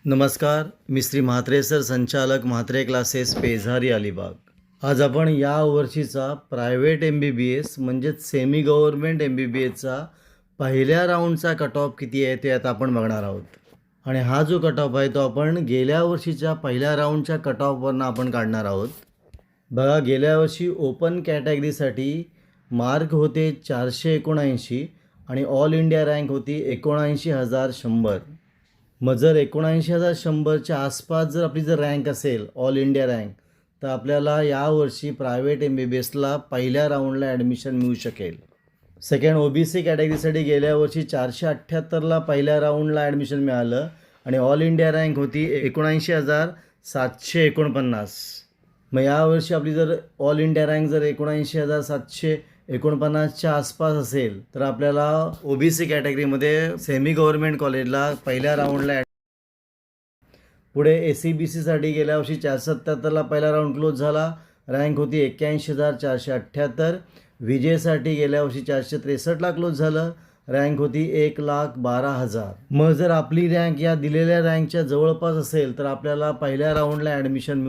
नमस्कार, मी श्री म्हात्रे सर, संचालक म्हात्रे क्लासेस, पेझारी, अलिबाग. आज आपण या वर्षीचा प्रायव्हेट MBBS म्हणजेच सेमी गव्हर्नमेंट MBBSचा पहिल्या राऊंडचा कट ऑफ किती आहे ते आता आपण बघणार आहोत. आणि हा जो कट ऑफ आहे तो आपण गेल्या वर्षीच्या पहिल्या राऊंडच्या कट ऑफवरनं आपण काढणार आहोत. बघा, गेल्या वर्षी ओपन कॅटेगरीसाठी मार्क होते 479 आणि ऑल इंडिया रँक होती 79,100. मग जर 79,100च्या आसपास जर आपली रँक असेल ऑल इंडिया रँक, तर आपल्याला यावर्षी प्रायव्हेट MBBSला पहिल्या राऊंडला ॲडमिशन मिळू शकेल. सेकंड, OBC कॅटेगरीसाठी गेल्या वर्षी 478ला पहिल्या राऊंडला ॲडमिशन मिळालं आणि ऑल इंडिया रँक होती 79,749. मग यावर्षी आपली जर ऑल इंडिया रँक जर 79,749च्या आसपास असेल तर आपल्याला OBC कॅटेगरीमध्ये सेमी गव्हर्नमेंट कॉलेजला पहिल्या राऊंडला. पुढे ACBCसाठी गेल्या वर्षी 477ला पहिला राऊंड क्लोज झाला, रँक होती 81,478. विजेसाठी गेल्या वर्षी 463ला क्लोज झालं, रँक होती 1,12,000. मग जर आपली रँक या दिलेल्या रँकच्या जवळपास असेल तर आपल्याला पहिल्या राऊंडला ॲडमिशन.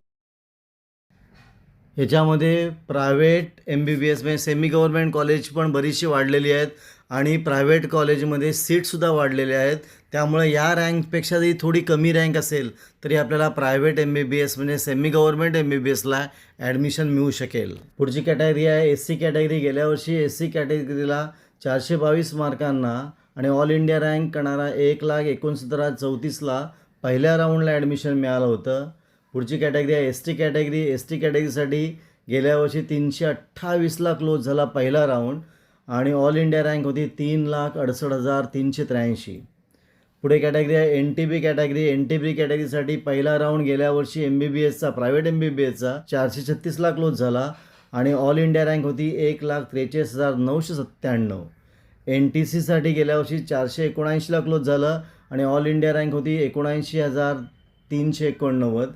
याच्यामध्ये प्रायव्हेट MBBS म्हणजे सेमी गव्हर्नमेंट कॉलेज पण बरीचशी वाढलेली आहेत आणि प्रायव्हेट कॉलेजमध्ये सीटसुद्धा वाढलेल्या आहेत. त्यामुळे या रँकपेक्षा जरी थोडी कमी रँक असेल तरी आपल्याला प्रायव्हेट MBBS म्हणजे सेमी गव्हर्नमेंट MBBSला ॲडमिशन मिळू शकेल. पुढची कॅटेगरी आहे SC कॅटेगरी. गेल्या वर्षी SC कॅटेगरीला 422 मार्कांना आणि ऑल इंडिया रँक करणारा 1,69,34ला पहिल्या राऊंडला ॲडमिशन मिळालं होतं. पुढची कॅटेगरी आहे ST कॅटेगरी. ST कॅटेगरीसाठी गेल्या वर्षी 328ला क्लोज झाला पहिला राऊंड आणि ऑल इंडिया रँक होती 3,68,383. पुढे कॅटेगरी आहे NTB कॅटेगरी. NTB कॅटेगरीसाठी पहिला राऊंड गेल्या वर्षी MBBSचा प्रायव्हेट MBBSचा 436ला क्लोज झाला आणि ऑल इंडिया रँक होती 1,43,997. NTCसाठी गेल्या वर्षी 479ला क्लोज झालं आणि ऑल इंडिया रँक होती 79,389.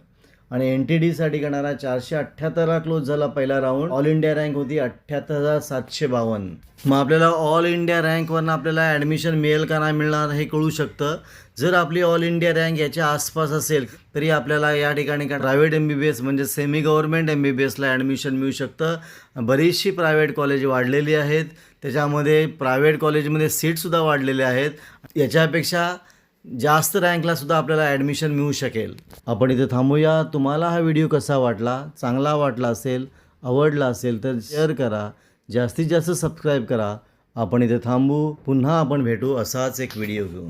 आणि NTDसाठी करणारा 478ला क्लोज झाला पहिला राऊंड, ऑल इंडिया रँक होती 78,752. मग आपल्याला ऑल इंडिया रँकवरनं आपल्याला ॲडमिशन मिळेल का नाही मिळणार हे कळू शकतं. जर आपली ऑल इंडिया रँक याच्या आसपास असेल तरी आपल्याला या ठिकाणी प्रायव्हेट MBBS म्हणजे सेमी गव्हर्नमेंट MBBSला ॲडमिशन मिळू शकतं. बरीचशी प्रायव्हेट कॉलेज वाढलेली आहेत, त्याच्यामध्ये प्रायव्हेट कॉलेजमध्ये सीटसुद्धा वाढलेल्या आहेत. याच्यापेक्षा जास्त रँकलासुद्धा आपल्याला ॲडमिशन मिळू शकेल. आपण इथे थांबूया. तुम्हाला हा व्हिडिओ कसा वाटला, चांगला वाटला असेल, आवडला असेल तर शेअर करा, जास्तीत जास्त सबस्क्राईब करा. आपण इथे थांबू, पुन्हा आपण भेटू असाच एक व्हिडिओ घेऊन.